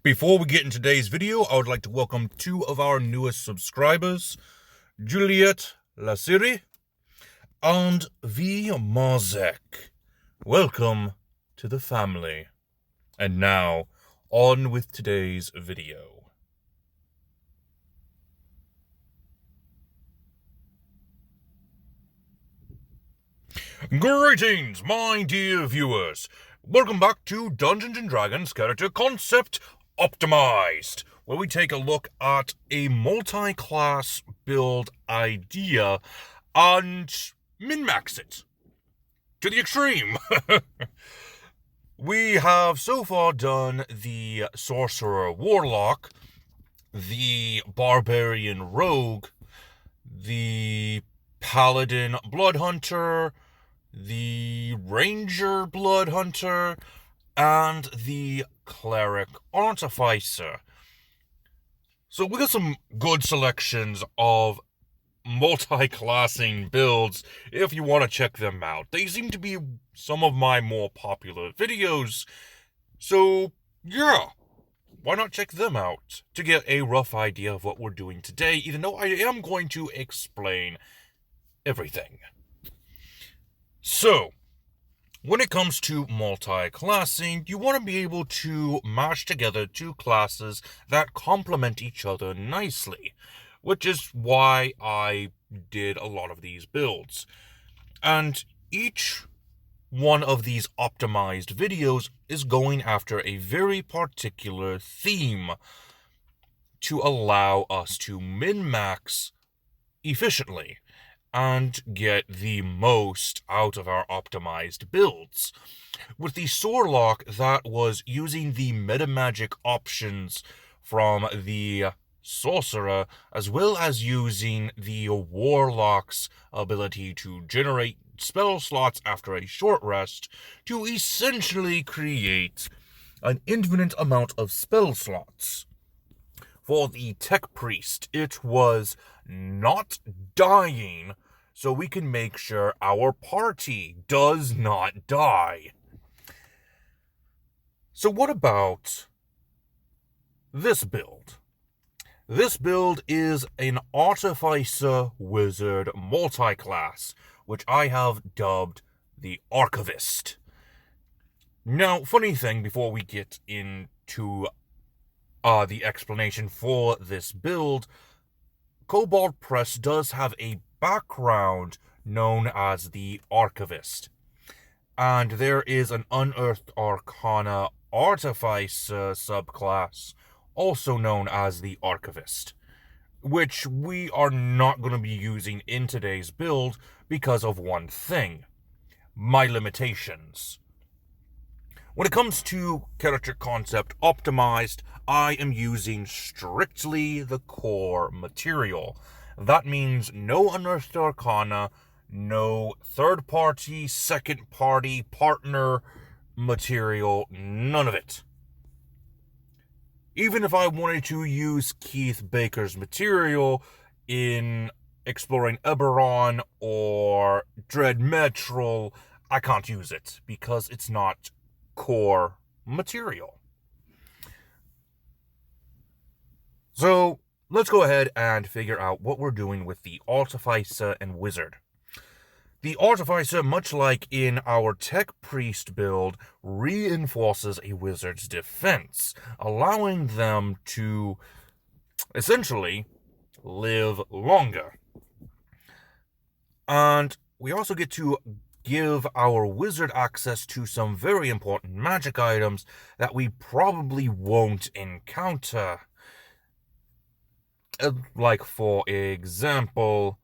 Before we get into today's video, I would like to welcome two of our newest subscribers, Juliet Lasiri and V. Marzek. Welcome to the family. And now, on with today's video. Greetings, my dear viewers. Welcome back to Dungeons & Dragons Character Concept Optimized, where we take a look at a multi-class build idea and min-max it to the extreme. We have so far done the Sorcerer Warlock, the Barbarian Rogue, the Paladin Bloodhunter, the Ranger Bloodhunter, and the Cleric Artificer. So we got some good selections of multi-classing builds if you want to check them out. They seem to be some of my more popular videos, so yeah, why not check them out to get a rough idea of what we're doing today, even though I am going to explain everything. So, when it comes to multi-classing, you want to be able to mash together two classes that complement each other nicely, which is why I did a lot of these builds. And each one of these optimized videos is going after a very particular theme to allow us to min-max efficiently and get the most out of our optimized builds. With the Sorlock, that was using the metamagic options from the Sorcerer, as well as using the Warlock's ability to generate spell slots after a short rest to essentially create an infinite amount of spell slots. For the Tech Priest, it was not dying, so we can make sure our party does not die. So what about this build? This build is an Artificer Wizard multi-class, which I have dubbed the Archivist. Now, funny thing before we get into the explanation for this build, Kobold Press does have a background known as the Archivist, and there is an Unearthed Arcana Artificer subclass also known as the Archivist, which we are not going to be using in today's build because of one thing: my limitations. When it comes to character concept optimized, I am using strictly the core material. That means no Unearthed Arcana, no third-party, second-party, partner material, none of it. Even if I wanted to use Keith Baker's material in exploring Eberron or Dread Metral, I can't use it because it's not core material. So let's go ahead and figure out what we're doing with the Artificer and Wizard. The Artificer, much like in our Tech Priest build, reinforces a wizard's defense, allowing them to essentially live longer. And we also get to give our wizard access to some very important magic items that we probably won't encounter. Like, for example,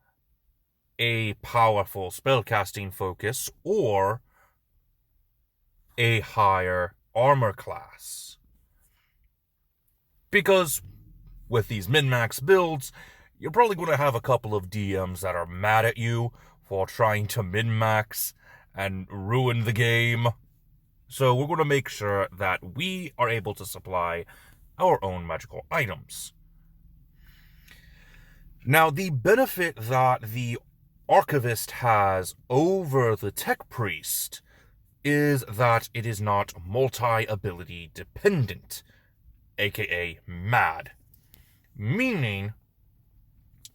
a powerful spellcasting focus or a higher armor class. Because with these min-max builds, you're probably going to have a couple of DMs that are mad at you for trying to min-max and ruin the game. So we're going to make sure that we are able to supply our own magical items. Now, the benefit that the Archivist has over the Tech Priest is that it is not multi-ability dependent. aka mad. Meaning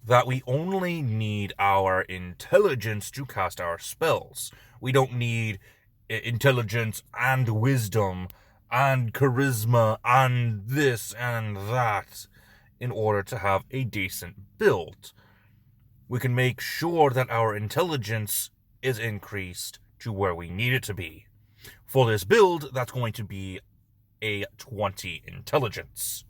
that we only need our intelligence to cast our spells. We don't need intelligence and wisdom and charisma and this and that in order to have a decent build. We can make sure that our intelligence is increased to where we need it to be. For this build, that's going to be a 20 intelligence.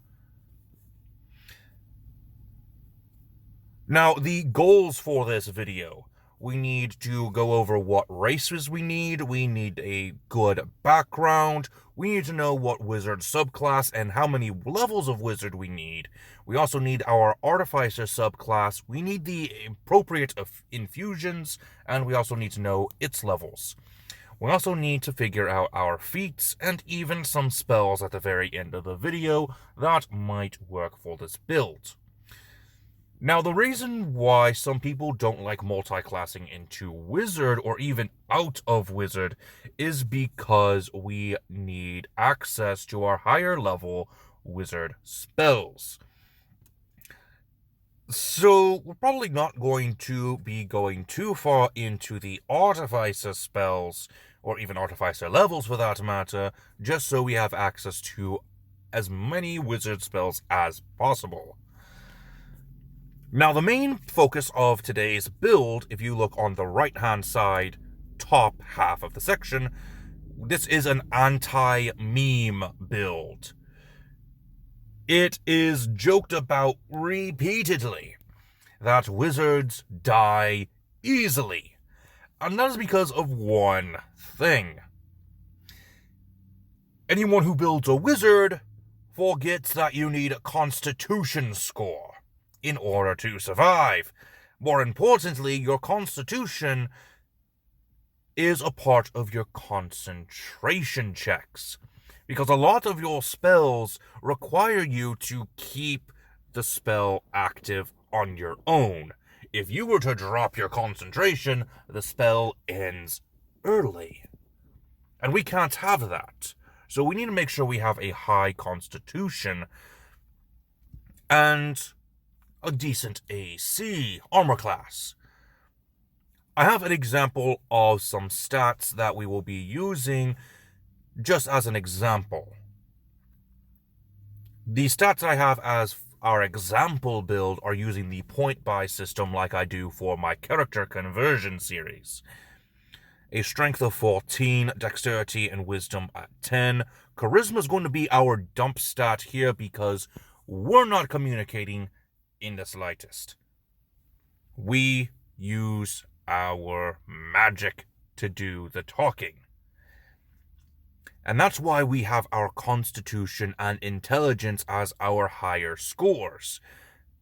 Now, the goals for this video. We need to go over what races we need a good background, we need to know what wizard subclass and how many levels of wizard we need. We also need our Artificer subclass, we need the appropriate infusions, and we also need to know its levels. We also need to figure out our feats and even some spells at the very end of the video that might work for this build. Now, the reason why some people don't like multi-classing into Wizard or even out of Wizard is because we need access to our higher level Wizard spells. So, we're probably not going to be going too far into the Artificer spells, or even Artificer levels for that matter, just so we have access to as many Wizard spells as possible. Now, the main focus of today's build, if you look on the right-hand side, top half of the section, this is an anti-meme build. It is joked about repeatedly that wizards die easily, and that is because of one thing. Anyone who builds a wizard forgets that you need a Constitution score in order to survive. More importantly, your Constitution is a part of your concentration checks, because a lot of your spells require you to keep the spell active on your own. If you were to drop your concentration, the spell ends early. And we can't have that. So we need to make sure we have a high Constitution and a decent AC armor class. I have an example of some stats that we will be using just as an example. The stats I have as our example build are using the point buy system like I do for my character conversion series. A strength of 14, dexterity and wisdom at 10. Charisma is going to be our dump stat here because we're not communicating in the slightest. We use our magic to do the talking. And that's why we have our Constitution and Intelligence as our higher scores.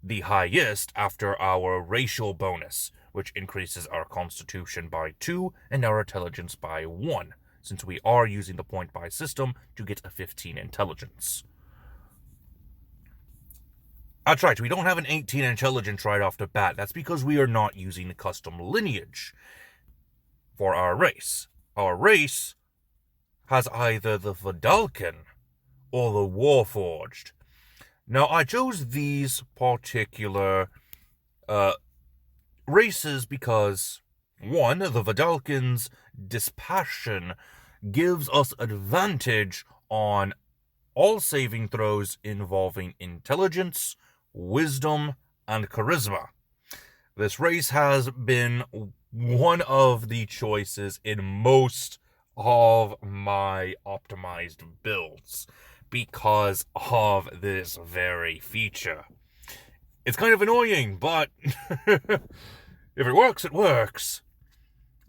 The highest after our racial bonus, which increases our Constitution by 2 and our Intelligence by 1, since we are using the point buy system to get a 15 Intelligence. That's right, we don't have an 18 Intelligence right off the bat. That's because we are not using the custom lineage for our race. Our race has either the Vidalcan or the Warforged. Now, I chose these particular races because, one, the Vidalcan's Dispassion gives us advantage on all saving throws involving intelligence, wisdom, and charisma. This race has been one of the choices in most of my optimized builds because of this very feature. It's kind of annoying, but if it works, it works.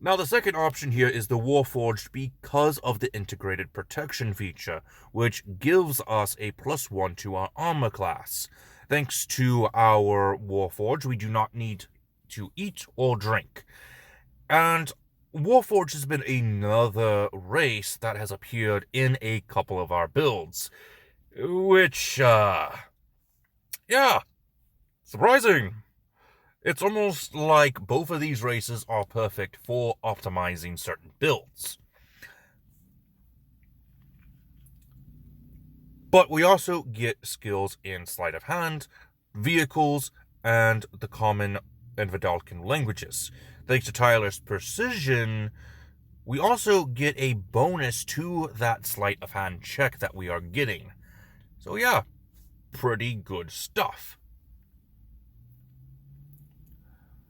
Now, the second option here is the Warforged because of the integrated protection feature, which gives us a +1 to our armor class. Thanks to our Warforged, we do not need to eat or drink. And Warforged has been another race that has appeared in a couple of our builds, which, yeah, surprising. It's almost like both of these races are perfect for optimizing certain builds. But we also get skills in sleight of hand, vehicles, and the common and Vidalcan languages. Thanks to Tyler's precision, we also get a bonus to that sleight of hand check that we are getting. So yeah, pretty good stuff.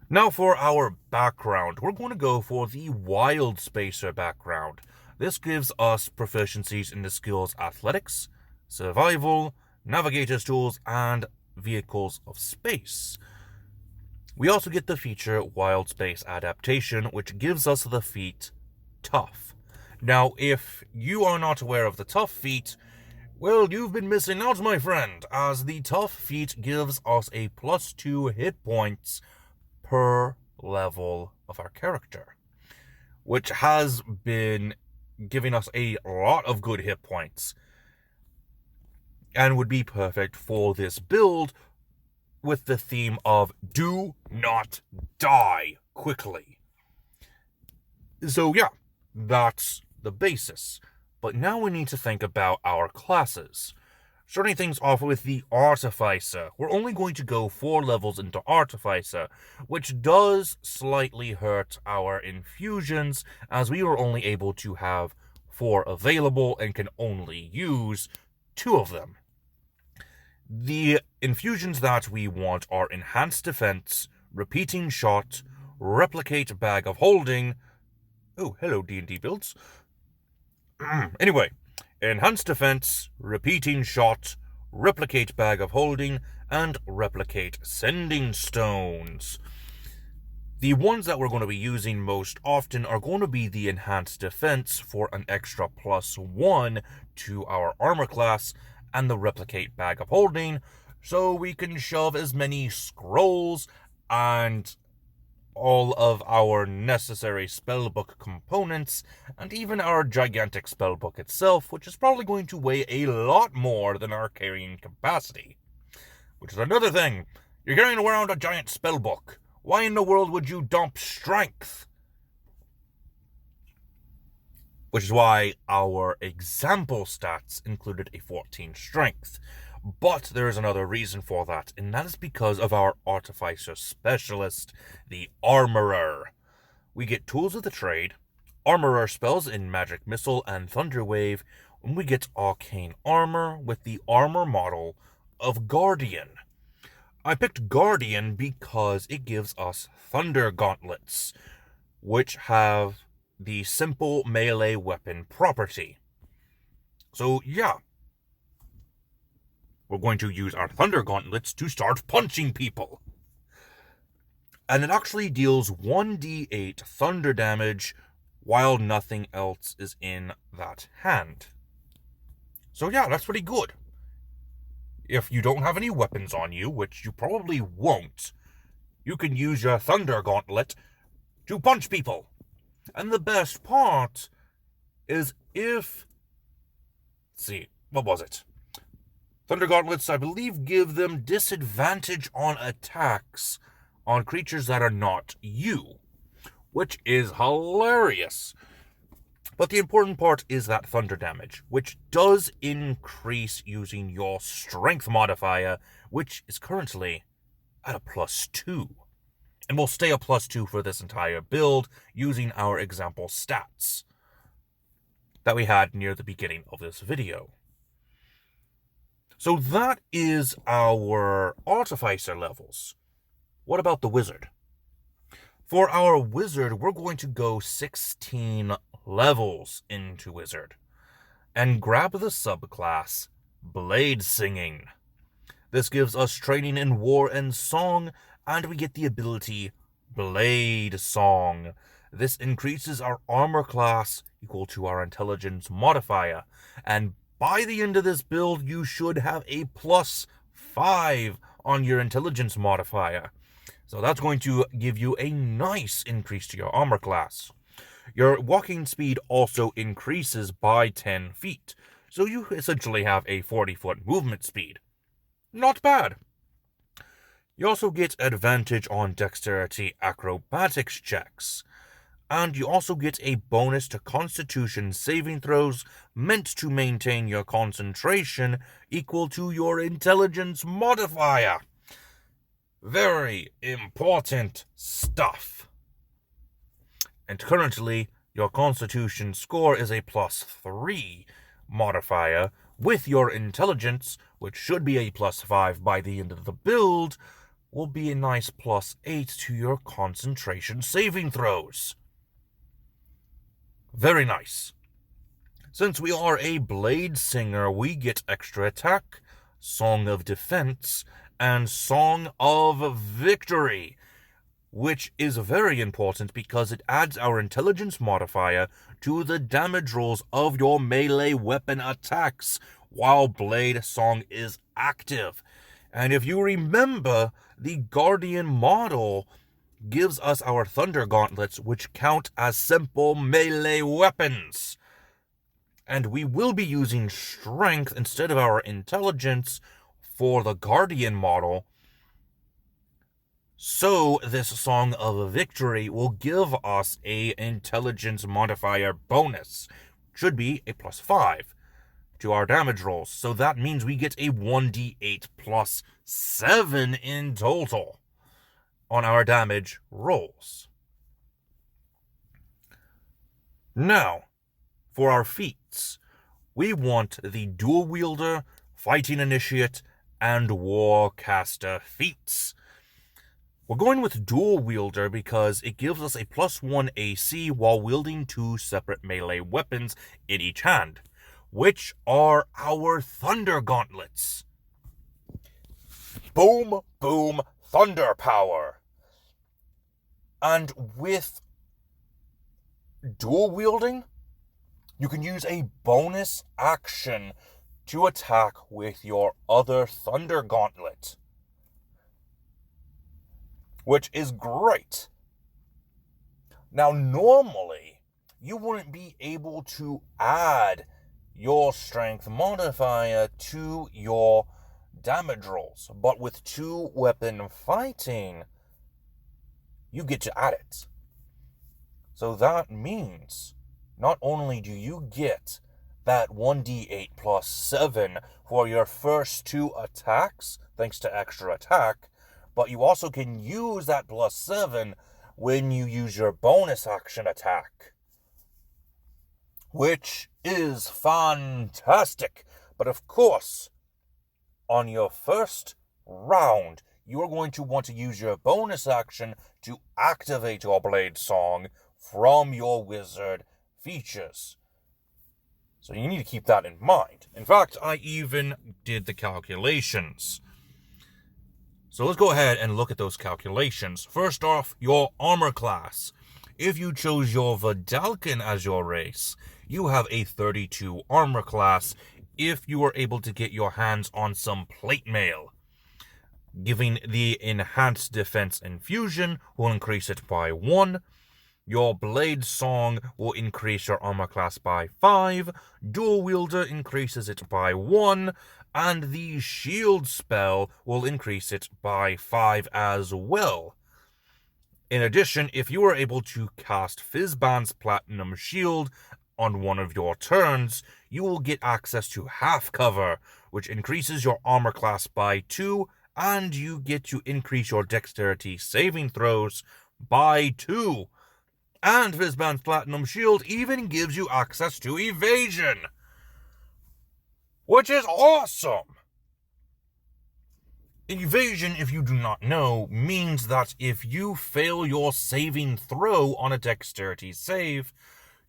Now for our background, we're going to go for the Wildspacer background. This gives us proficiencies in the skills Athletics, Survival, Navigator's Tools, and Vehicles of Space. We also get the feature Wildspace Adaptation, which gives us the feat Tough. Now, if you are not aware of the Tough feat, well, you've been missing out, my friend, as the Tough feat gives us a +2 hit points per level of our character, which has been giving us a lot of good hit points and would be perfect for this build with the theme of do not die quickly. So yeah, that's the basis. But now we need to think about our classes. Starting things off with the Artificer. We're only going to go 4 levels into Artificer, which does slightly hurt our infusions, as we are only able to have 4 available and can only use 2 of them. The infusions that we want are Enhanced Defense, Repeating Shot, Replicate Bag of Holding. Oh, hello D&D builds. Anyway, Enhanced Defense, Repeating Shot, Replicate Bag of Holding, and Replicate Sending Stones. The ones that we're going to be using most often are going to be the Enhanced Defense for an extra +1 to our armor class, and the Replicate Bag of Holding, so we can shove as many scrolls and all of our necessary spellbook components, and even our gigantic spellbook itself, which is probably going to weigh a lot more than our carrying capacity. Which is another thing. You're carrying around a giant spellbook. Why in the world would you dump strength? Which is why our example stats included a 14 strength. But there is another reason for that, and that is because of our Artificer specialist, the Armorer. We get Tools of the Trade, Armorer spells in Magic Missile and Thunder Wave, and we get Arcane Armor with the armor model of Guardian. I picked Guardian because it gives us Thunder Gauntlets, which have the simple melee weapon property. So yeah, we're going to use our Thunder Gauntlets to start punching people. And it actually deals 1d8 thunder damage while nothing else is in that hand. So yeah, that's pretty good. If you don't have any weapons on you, which you probably won't, you can use your Thunder Gauntlet to punch people. And the best part is if... Let's see, what was it? Thunder Gauntlets, I believe, give them disadvantage on attacks on creatures that are not you, which is hilarious. But the important part is that thunder damage, which does increase using your strength modifier, which is currently at a +2. And will stay a +2 for this entire build using our example stats that we had near the beginning of this video. So that is our Artificer levels. What about the Wizard? For our Wizard, we're going to go 16 levels into Wizard and grab the subclass Blade Singing. This gives us training in War and Song, and we get the ability Blade Song. This increases our armor class equal to our intelligence modifier, and by the end of this build, you should have a +5 on your intelligence modifier. So that's going to give you a nice increase to your armor class. Your walking speed also increases by 10 feet. So you essentially have a 40-foot movement speed. Not bad. You also get advantage on dexterity acrobatics checks. And you also get a bonus to Constitution saving throws meant to maintain your concentration equal to your Intelligence modifier. Very important stuff. And currently, your Constitution score is a +3 modifier, with your Intelligence, which should be a +5 by the end of the build, will be a nice +8 to your concentration saving throws. Very nice. Since we are a Blade Singer, we get extra attack, Song of Defense, and Song of Victory, which is very important because it adds our Intelligence modifier to the damage rolls of your melee weapon attacks while Blade Song is active. And if you remember, the Guardian model gives us our Thunder Gauntlets, which count as simple melee weapons. And we will be using Strength instead of our Intelligence for the Guardian model. So this Song of Victory will give us a Intelligence modifier bonus. Should be a +5 to our damage rolls. So that means we get a 1d8 +7 in total on our damage rolls. Now, for our feats, we want the Dual Wielder, Fighting Initiate, and Warcaster feats. We're going with Dual Wielder because it gives us a +1 AC while wielding 2 separate melee weapons in each hand, which are our Thunder Gauntlets. Boom, boom, thunder power. And with dual wielding, you can use a bonus action to attack with your other Thunder Gauntlet, which is great. Now, normally, you wouldn't be able to add your Strength modifier to your damage rolls, but with 2-weapon fighting, you get to add it. So that means not only do you get that 1d8 +7 for your first 2 attacks, thanks to extra attack, but you also can use that +7 when you use your bonus action attack, which is fantastic. But of course, on your first round, you are going to want to use your bonus action to activate your Blade Song from your wizard features. So you need to keep that in mind. In fact, I even did the calculations. So let's go ahead and look at those calculations. First off, your armor class. If you chose your Vidalcan as your race, you have a 32 armor class if you are able to get your hands on some plate mail. Giving the enhanced defense infusion will increase it by 1. Your Blade Song will increase your armor class by 5. Dual Wielder increases it by 1. And the Shield spell will increase it by 5 as well. In addition, if you are able to cast Fizban's Platinum Shield on one of your turns, you will get access to half cover, which increases your armor class by 2, and you get to increase your dexterity saving throws by 2. And Fizban's Platinum Shield even gives you access to evasion, which is awesome. Evasion, if you do not know, means that if you fail your saving throw on a dexterity save,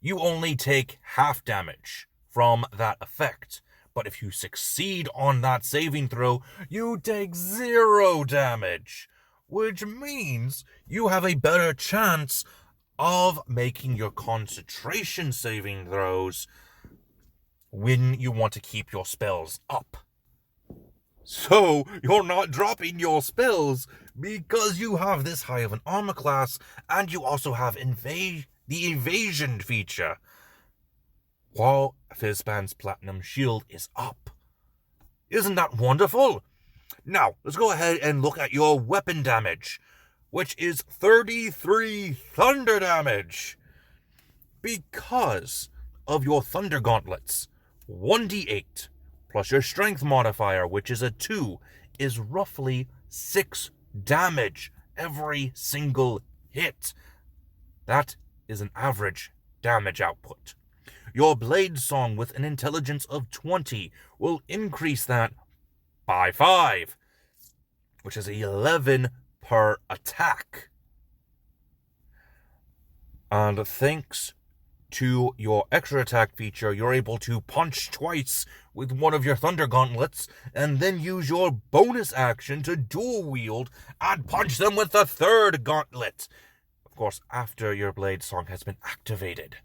you only take half damage from that effect. But if you succeed on that saving throw, you take 0 damage, which means you have a better chance of making your concentration saving throws when you want to keep your spells up. So you're not dropping your spells because you have this high of an armor class, and you also have the evasion feature while Fizban's Platinum Shield is up. Isn't that wonderful? Now, let's go ahead and look at your weapon damage, which is 33 thunder damage. because of your Thunder Gauntlets. 1d8 plus your Strength modifier, which is a 2, is roughly 6 damage every single hit. That is an average damage output. Your Blade Song with an intelligence of 20 will increase that by 5, which is 11 per attack. And thanks to your extra attack feature, you're able to punch twice with one of your Thunder Gauntlets, and then use your bonus action to dual wield and punch them with the third gauntlet. Of course, after your Blade Song has been activated.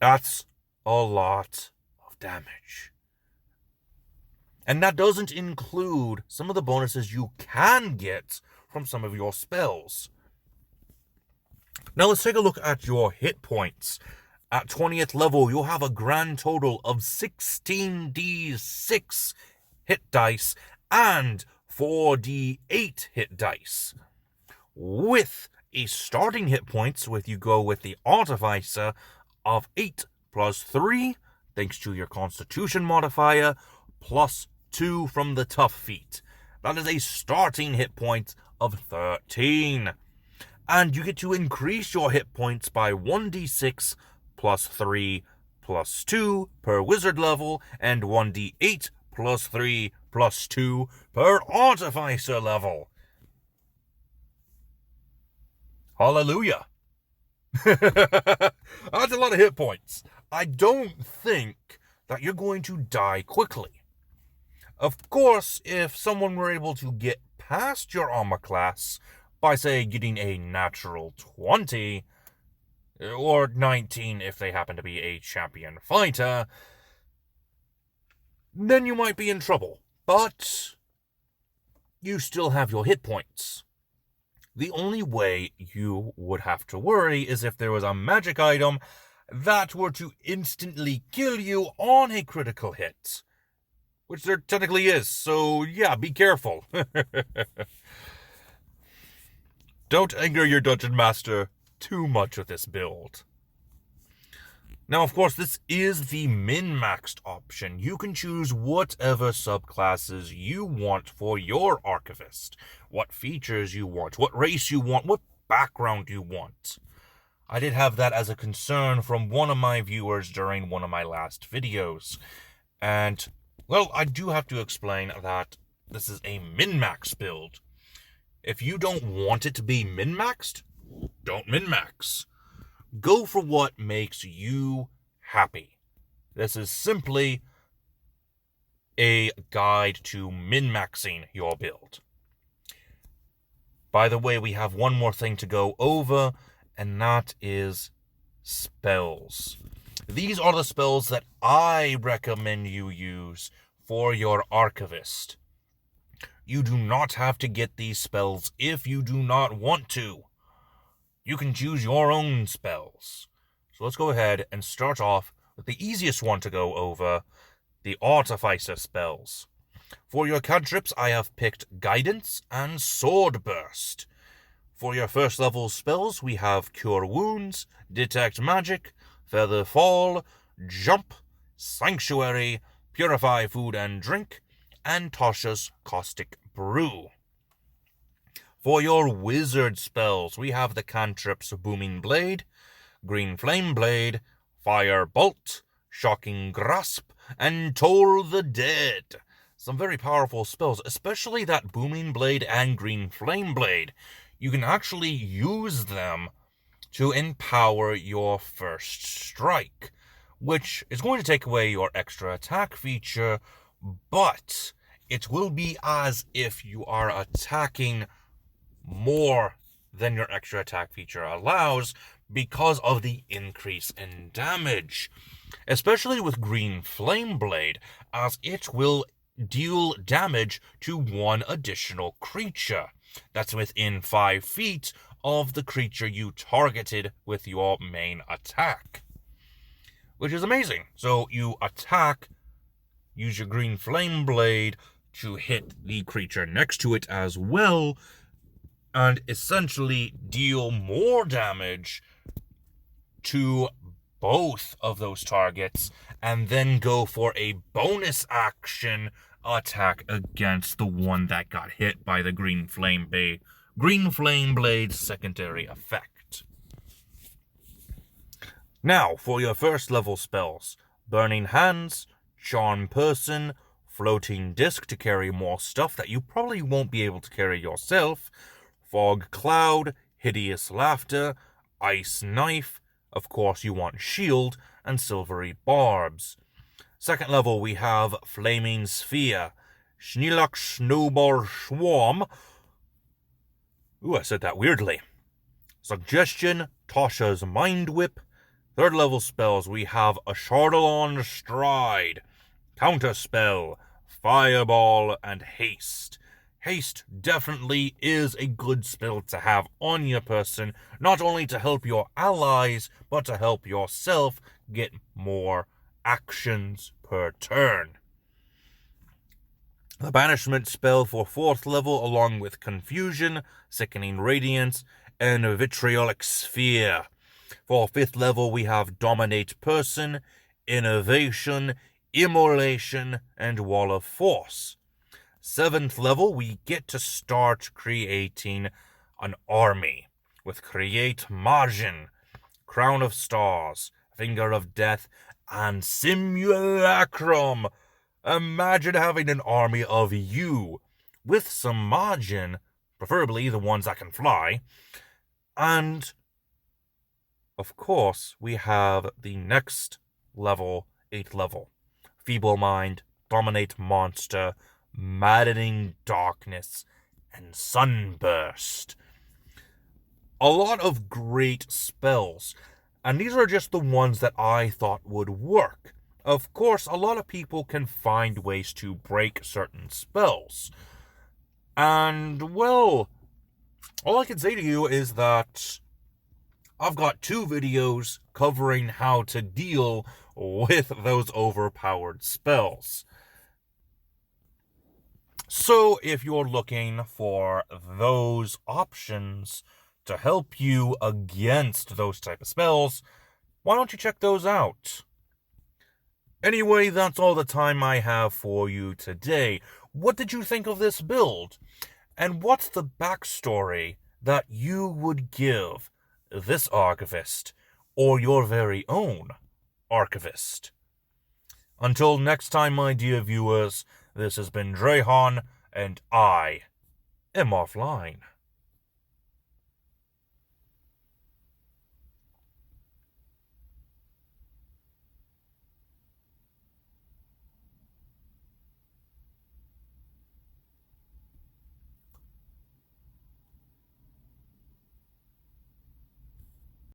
That's a lot of damage. And that doesn't include some of the bonuses you can get from some of your spells. Now let's take a look at your hit points. At 20th level, you'll have a grand total of 16d6 hit dice and 4d8 hit dice. With a starting hit points, you go with the Artificer of 8 plus 3, thanks to your Constitution modifier, plus 2 from the Tough feat. That is a starting hit point of 13. And you get to increase your hit points by 1d6 plus 3 plus 2 per wizard level, and 1d8 plus 3 plus 2 per Artificer level. Hallelujah. That's a lot of hit points. I don't think that you're going to die quickly. Of course, if someone were able to get past your armor class by, say, getting a natural 20, or 19 if they happen to be a champion fighter, then you might be in trouble. But you still have your hit points. The only way you would have to worry is if there was a magic item that were to instantly kill you on a critical hit. Which there technically is, so yeah, be careful. Don't anger your dungeon master too much with this build. Now, of course, this is the min-maxed option. You can choose whatever subclasses you want for your Archivist. What features you want, what race you want, what background you want. I did have that as a concern from one of my viewers during one of my last videos. And, well, I do have to explain that this is a min-max build. If you don't want it to be min-maxed, don't min-max. Go for what makes you happy. This is simply a guide to min-maxing your build. By the way, we have one more thing to go over, and that is spells. These are the spells that I recommend you use for your Archivist. You do not have to get these spells if you do not want to. You can choose your own spells. So let's go ahead and start off with the easiest one to go over, the Artificer spells. For your cantrips, I have picked Guidance and Sword Burst. For your first level spells, we have Cure Wounds, Detect Magic, Feather Fall, Jump, Sanctuary, Purify Food and Drink, and Tasha's Caustic Brew. For your wizard spells, we have the cantrips Booming Blade, Green Flame Blade, Fire Bolt, Shocking Grasp, and Toll the Dead. Some very powerful spells, especially that Booming Blade and Green Flame Blade. You can actually use them to empower your first strike, which is going to take away your extra attack feature, but it will be as if you are attacking more than your extra attack feature allows because of the increase in damage. Especially with Green Flame Blade, as it will deal damage to one additional creature that's within 5 feet of the creature you targeted with your main attack. Which is amazing. So you attack, use your Green Flame Blade to hit the creature next to it as well, and essentially deal more damage to both of those targets and then go for a bonus action attack against the one that got hit by the Green Flame Blade's secondary effect. Now, for your first level spells: Burning Hands, Charm Person, Floating Disc to carry more stuff that you probably won't be able to carry yourself, Fog Cloud, Hideous Laughter, Ice Knife, of course you want Shield, and Silvery Barbs. Second level we have Flaming Sphere, Schneelach Snowball Swarm. Ooh, I said that weirdly. Suggestion, Tasha's Mind Whip. Third level spells we have Ashardalon Stride, Counterspell, Fireball, and Haste. Haste definitely is a good spell to have on your person, not only to help your allies, but to help yourself get more actions per turn. The Banishment spell for 4th level, along with Confusion, Sickening Radiance, and Vitriolic Sphere. For 5th level, we have Dominate Person, Innovation, Immolation, and Wall of Force. 7th level, we get to start creating an army with Create Margin, Crown of Stars, Finger of Death, and Simulacrum. Imagine having an army of you with some margin, preferably the ones that can fly. And, of course, we have the next level, 8th level. Feeble Mind, Dominate Monster, Maddening Darkness, and Sunburst. A lot of great spells, and these are just the ones that I thought would work. Of course, a lot of people can find ways to break certain spells. And, well, all I can say to you is that I've got 2 videos covering how to deal with those overpowered spells. So, if you're looking for those options to help you against those type of spells, why don't you check those out? Anyway, that's all the time I have for you today. What did you think of this build? And what's the backstory that you would give this Archivist, or your very own Archivist? Until next time, my dear viewers, this has been Drehan, and I am offline.